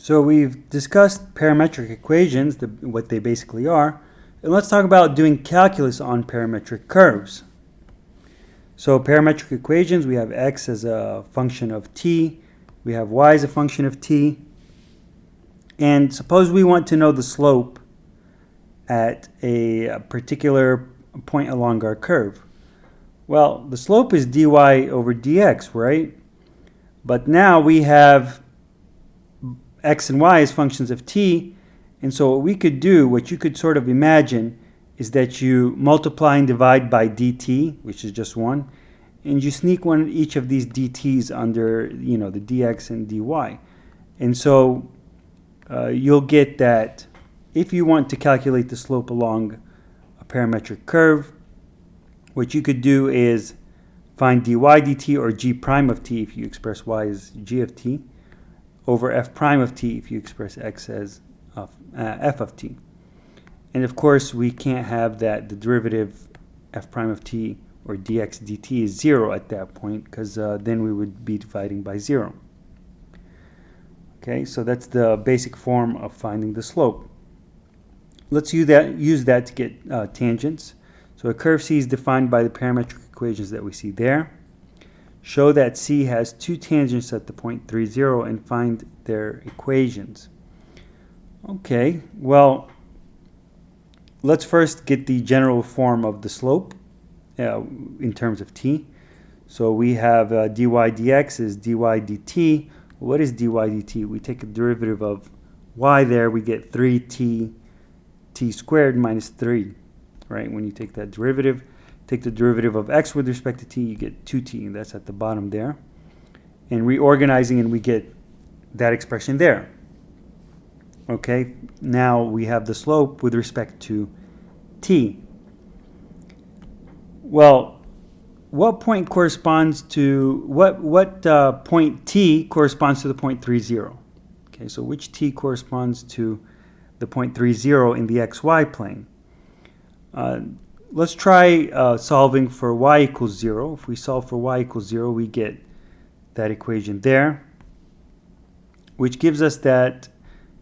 So we've discussed parametric equations, what they basically are, and let's talk about doing calculus on parametric curves. So parametric equations, we have x as a function of t, we have y as a function of t, and suppose we want to know the slope at a particular point along our curve. Well, the slope is dy over dx, right? But now we have x and y as functions of t, and so what we could do, what you could sort of imagine, is that you multiply and divide by dt, which is just 1, and you sneak each of these dt's under, the dx and dy. And so you'll get that if you want to calculate the slope along a parametric curve, what you could do is find dy dt, or g prime of t if you express y as g of t, over f prime of t if you express x as f of t. And of course we can't have that the derivative f prime of t or dx dt is 0 at that point, because then we would be dividing by 0. Okay, so that's the basic form of finding the slope. Let's use that to get tangents. So a curve C is defined by the parametric equations that we see there. Show that C has two tangents at the point 3, 0 and find their equations. Okay, well, let's first get the general form of the slope in terms of t. So we have dy dx is dy dt. What is dy dt? We take a derivative of y there, we get 3t squared minus 3, right? When you take that derivative, take the derivative of x with respect to t, you get 2t, and that's at the bottom there. And reorganizing, and we get that expression there. Okay, now we have the slope with respect to t. Well, what point corresponds to, what point t corresponds to the point 3, 0? Okay, so which t corresponds to the point 3, 0 in the xy plane? Let's try solving for y equals 0. If we solve for y equals 0, we get that equation there, which gives us that,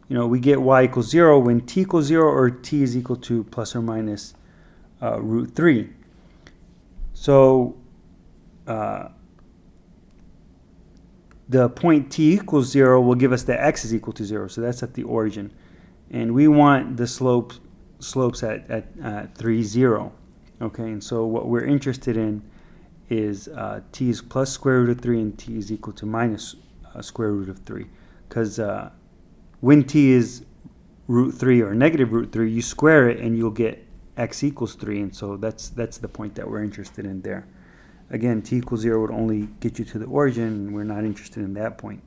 we get y equals 0 when t equals 0 or t is equal to plus or minus root 3. So the point t equals 0 will give us that x is equal to 0. So that's at the origin. And we want the slopes at 3, 0. Okay, and so what we're interested in is t is plus square root of 3 and t is equal to minus square root of 3. Because when t is root 3 or negative root 3, you square it and you'll get x equals 3. And so that's the point that we're interested in there. Again, t equals 0 would only get you to the origin, and we're not interested in that point.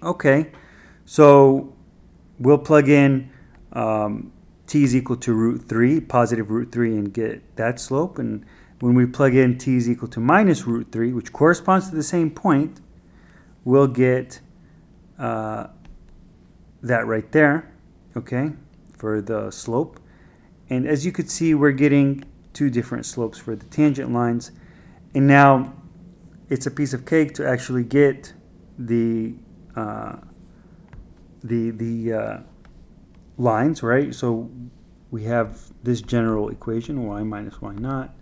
Okay, so we'll plug in t is equal to root 3, positive root 3, and get that slope. And when we plug in t is equal to minus root 3, which corresponds to the same point, we'll get that right there, okay, for the slope. And as you could see, we're getting two different slopes for the tangent lines. And now it's a piece of cake to actually get the lines, right? So we have this general equation, y minus y naught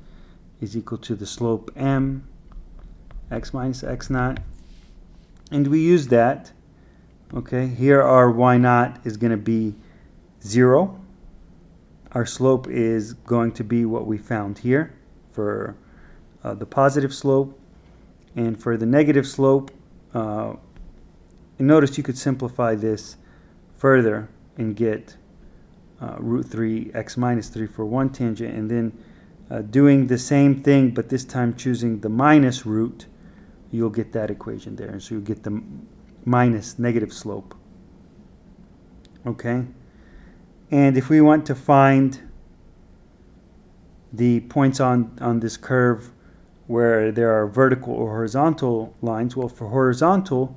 is equal to the slope m, x minus x naught. And we use that. Okay, here our y naught is going to be 0. Our slope is going to be what we found here for the positive slope. And for the negative slope, and notice you could simplify this further and get root 3 x minus 3 for one tangent, and then doing the same thing but this time choosing the minus root, you'll get that equation there. And so you get the minus negative slope. Okay, and if we want to find the points on this curve where there are vertical or horizontal lines, well, for horizontal,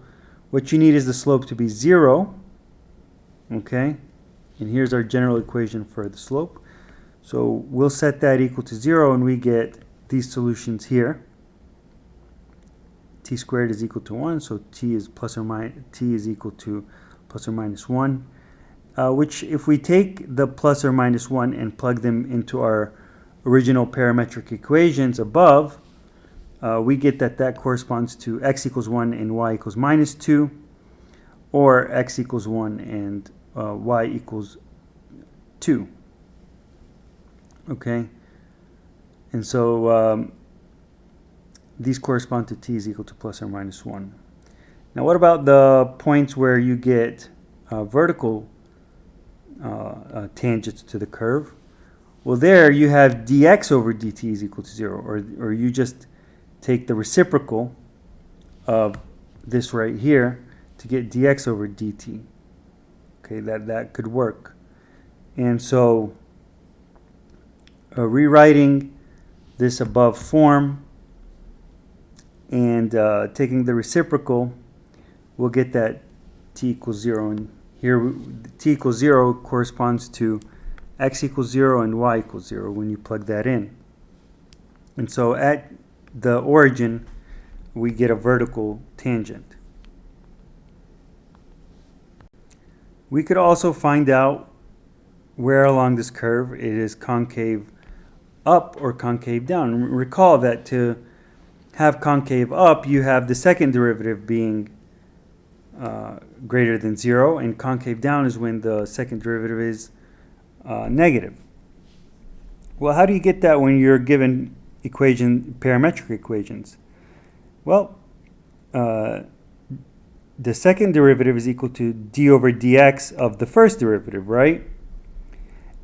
what you need is the slope to be 0. Okay, and here's our general equation for the slope. So we'll set that equal to 0, and we get these solutions here. T squared is equal to 1, so t is plus or minus, t is equal to plus or minus 1, which if we take the plus or minus 1 and plug them into our original parametric equations above, we get that that corresponds to x equals 1 and y equals minus 2, or x equals 1 and y equals 2. Okay, and so these correspond to t is equal to plus or minus 1. Now what about the points where you get vertical tangents to the curve? Well, there you have dx over dt is equal to 0, or you just take the reciprocal of this right here to get dx over dt. Okay, that could work. And so rewriting this above form and taking the reciprocal, we'll get that t equals 0. And here t equals 0 corresponds to x equals 0 and y equals 0 when you plug that in. And so at the origin, we get a vertical tangent. We could also find out where along this curve it is concave up or concave down. Recall that to have concave up, you have the second derivative being greater than 0, and concave down is when the second derivative is negative. Well, how do you get that when you're given parametric equations? Well, the second derivative is equal to d over dx of the first derivative, right?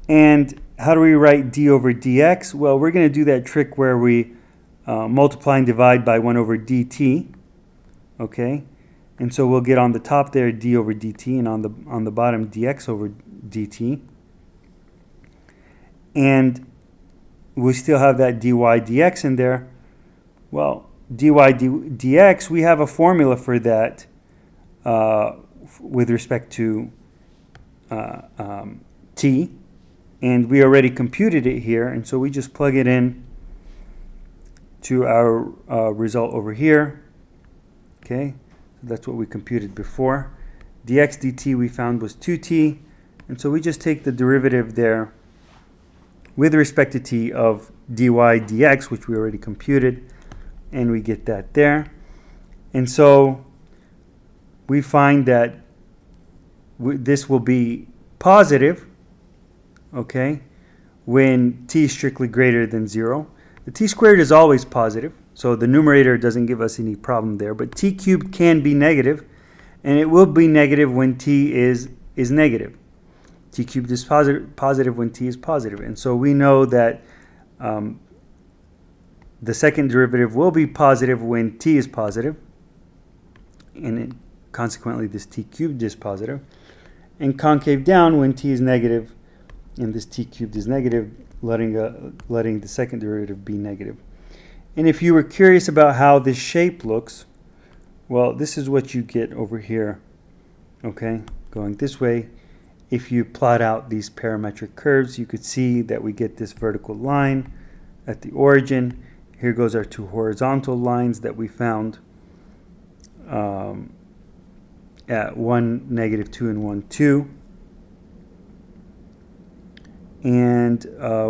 And how do we write d over dx? Well, we're going to do that trick where we multiply and divide by 1 over dt, okay? And so we'll get on the top there d over dt, and on the bottom dx over dt. And we still have that dy dx in there. Well, dy dx, we have a formula for that with respect to t, and we already computed it here, and so we just plug it in to our result over here. Okay, so that's what we computed before. Dx dt we found was 2t, and so we just take the derivative there with respect to t of dy dx, which we already computed, and we get that there. And so we find that this will be positive, okay, when t is strictly greater than 0. The t squared is always positive, so the numerator doesn't give us any problem there, but t cubed can be negative, and it will be negative when t is negative. T cubed is positive when t is positive, and so we know that the second derivative will be positive when t is positive, and consequently this t cubed is positive, and concave down when t is negative and this t cubed is negative, letting the second derivative be negative. And if you were curious about how this shape looks, well, this is what you get over here, okay, going this way. If you plot out these parametric curves, you could see that we get this vertical line at the origin. Here goes our two horizontal lines that we found at 1, -2, and 1, 2. And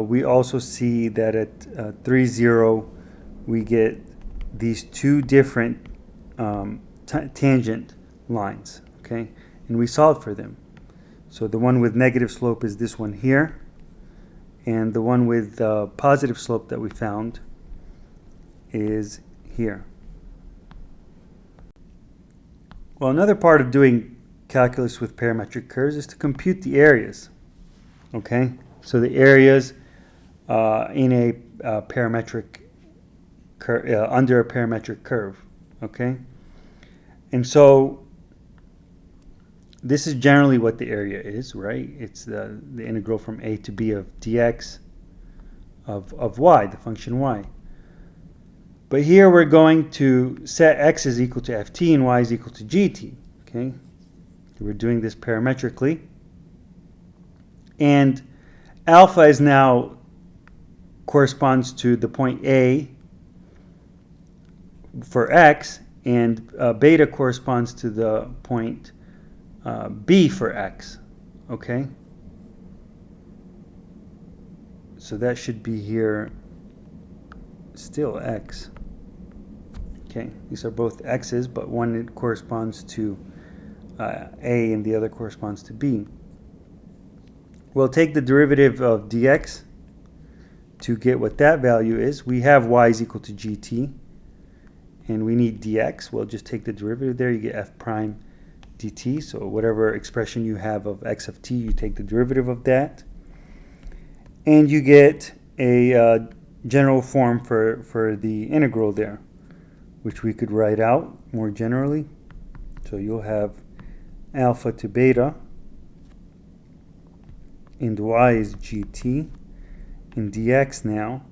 we also see that at 3, 0, we get these two different tangent lines, okay? And we solve for them. So the one with negative slope is this one here, and the one with positive slope that we found is here. Well, another part of doing calculus with parametric curves is to compute the areas, okay? So the areas in a parametric under a parametric curve, okay? And so this is generally what the area is, right? It's the integral from a to b of dx of y, the function y. But here we're going to set x is equal to ft and y is equal to gt, okay? We're doing this parametrically. And alpha is now corresponds to the point A for x, and beta corresponds to the point b for x. Okay, so that should be here still x. Okay, these are both x's, but one corresponds to a and the other corresponds to b. We'll take the derivative of dx to get what that value is. We have y is equal to gt, and we need dx. We'll just take the derivative there. You get f prime dt. So whatever expression you have of x of t, you take the derivative of that. And you get a general form for the integral there, which we could write out more generally. So you'll have alpha to beta, and y is gt, and dx now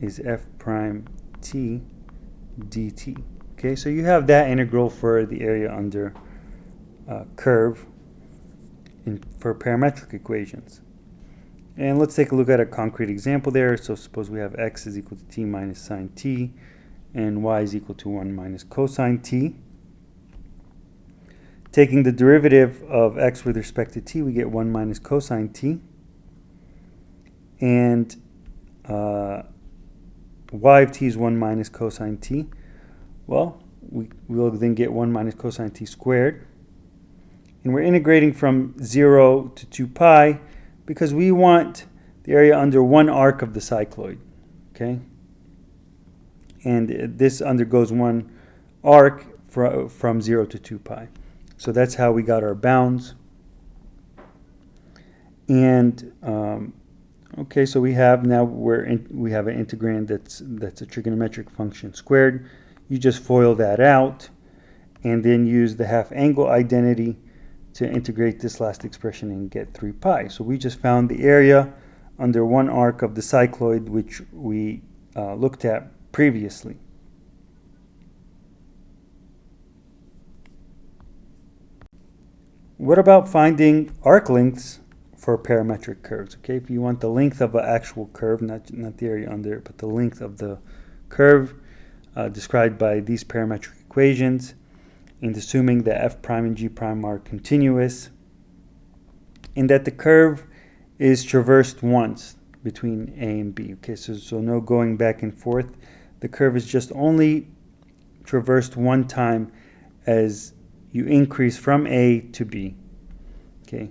is f prime t dt. Okay, so you have that integral for the area under curve for parametric equations. And let's take a look at a concrete example there. So suppose we have x is equal to t minus sine t, and y is equal to 1 minus cosine t. Taking the derivative of x with respect to t, we get 1 minus cosine t. And y of t is 1 minus cosine t. Well, we'll then get 1 minus cosine t squared. And we're integrating from 0 to 2 pi because we want the area under one arc of the cycloid. Okay? And this undergoes one arc from 0 to 2 pi. So that's how we got our bounds. And okay, so we have now we have an integrand that's a trigonometric function squared. You just FOIL that out, and then use the half angle identity to integrate this last expression and get 3 pi. So we just found the area under one arc of the cycloid, which we looked at previously. What about finding arc lengths for parametric curves? Okay, if you want the length of an actual curve, not the area under it, but the length of the curve described by these parametric equations, and assuming that f prime and g prime are continuous, and that the curve is traversed once between a and b. Okay, so no going back and forth. The curve is just only traversed one time as you increase from a to b. Okay,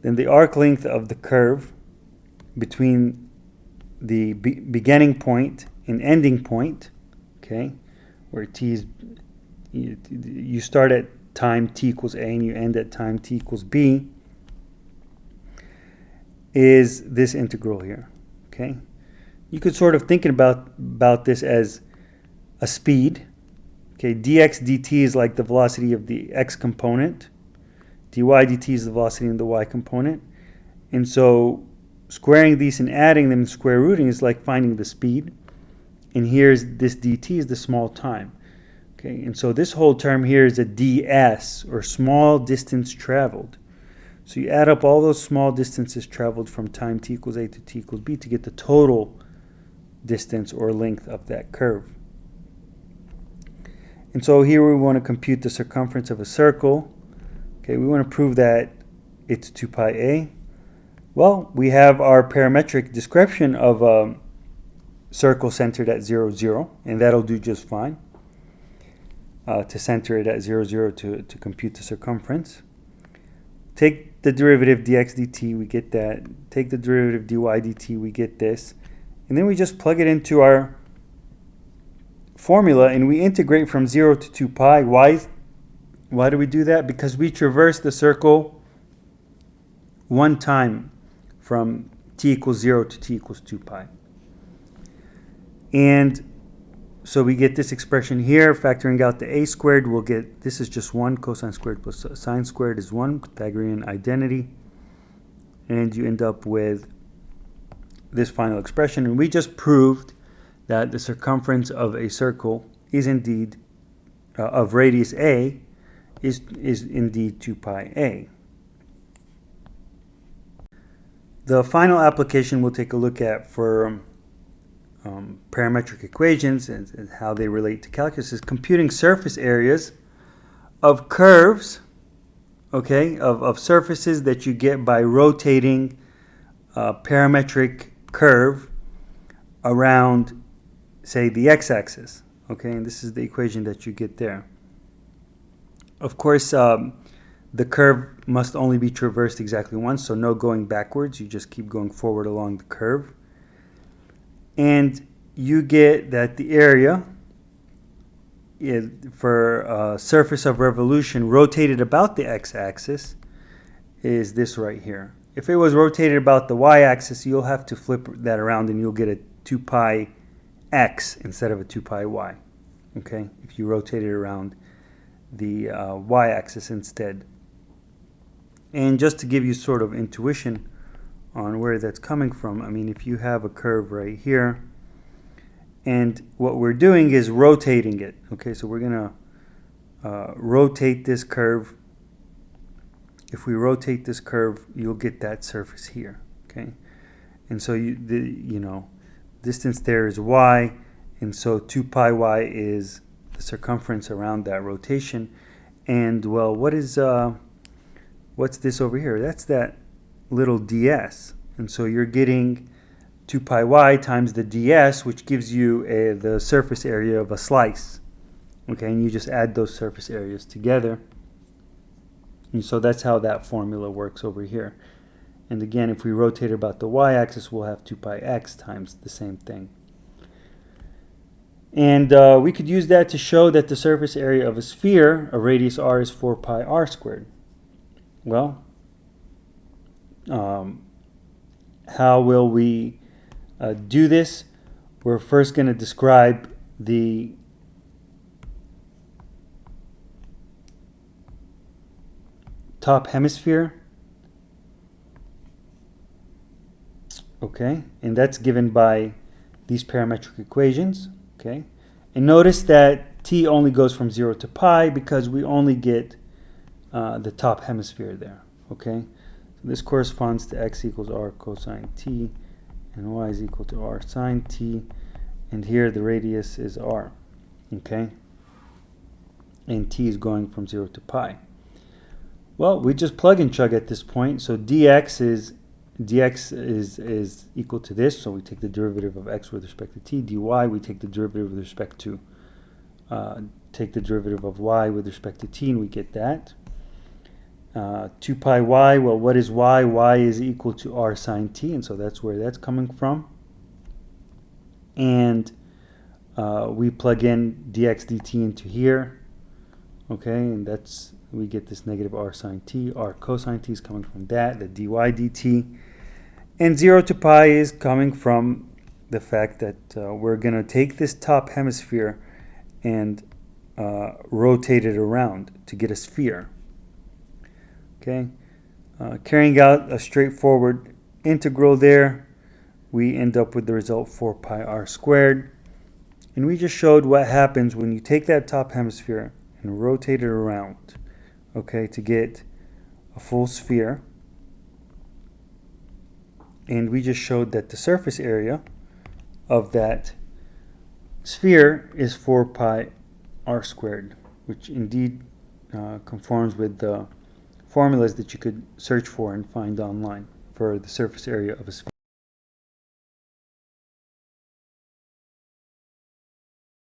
then the arc length of the curve between the beginning point and ending point, okay, where t is, you start at time t equals a and you end at time t equals b, is this integral here. Okay, you could sort of think about this as a speed. Okay, dx dt is like the velocity of the x component. Dy dt is the velocity of the y component. And so squaring these and adding them and square rooting is like finding the speed. And here's this dt is the small time. Okay, and so this whole term here is a ds, or small distance traveled. So you add up all those small distances traveled from time t equals a to t equals b to get the total distance or length of that curve. And so here we want to compute the circumference of a circle. Okay, we want to prove that it's 2 pi a. Well, we have our parametric description of a circle centered at 0, 0, and that'll do just fine to center it at 0, 0 to compute the circumference. Take the derivative dx dt, we get that. Take the derivative dy dt, we get this. And then we just plug it into our formula and we integrate from 0 to 2 pi. Why do we do that? Because we traverse the circle one time from t equals 0 to t equals 2 pi. And so we get this expression here, factoring out the a squared, we'll get, this is just 1, cosine squared plus sine squared is 1, Pythagorean identity. And you end up with this final expression. And we just proved that the circumference of a circle is indeed, of radius a, is indeed 2 pi a. The final application we'll take a look at for parametric equations and how they relate to calculus is computing surface areas of curves okay, of surfaces that you get by rotating a parametric curve around, say, the x-axis. Okay, and this is the equation that you get there. Of course, the curve must only be traversed exactly once, so no going backwards. You just keep going forward along the curve. And you get that the area for a surface of revolution rotated about the x-axis is this right here. If it was rotated about the y-axis, you'll have to flip that around and you'll get a 2 pi x instead of a 2 pi y. Okay, if you rotate it around the y-axis instead. And just to give you sort of intuition on where that's coming from, I mean, if you have a curve right here, and what we're doing is rotating it. Okay, so we're going to rotate this curve. If we rotate this curve, you'll get that surface here. Okay, and so distance there is y, and so 2 pi y is the circumference around that rotation. And well, what's this over here? That's that little ds. And so you're getting 2 pi y times the ds, which gives you the surface area of a slice. Okay, and you just add those surface areas together. And so that's how that formula works over here. And again, if we rotate about the y-axis, we'll have 2 pi x times the same thing. And we could use that to show that the surface area of a sphere, a radius r, is 4 pi r squared. Well, how will we do this? We're first going to describe the top hemisphere. Okay, and that's given by these parametric equations. Okay, and notice that t only goes from 0 to pi because we only get the top hemisphere there. Okay, so this corresponds to x equals r cosine t, and y is equal to r sine t, and here the radius is r. Okay, and t is going from 0 to pi. Well, we just plug and chug at this point. So dx is equal to this, so we take the derivative of x with respect to t. dy, we take the derivative with respect to y with respect to t, and we get that. 2 pi y, well, what is y? Y is equal to r sine t, and so that's where that's coming from. And we plug in dx dt into here, okay, and we get this negative r sine t. R cosine t is coming from that, the dy dt. And 0 to pi is coming from the fact that we're going to take this top hemisphere and rotate it around to get a sphere. Okay, carrying out a straightforward integral there, we end up with the result 4 pi r squared. And we just showed what happens when you take that top hemisphere and rotate it around, okay, to get a full sphere. And we just showed that the surface area of that sphere is 4 pi r squared, which indeed conforms with the formulas that you could search for and find online for the surface area of a sphere.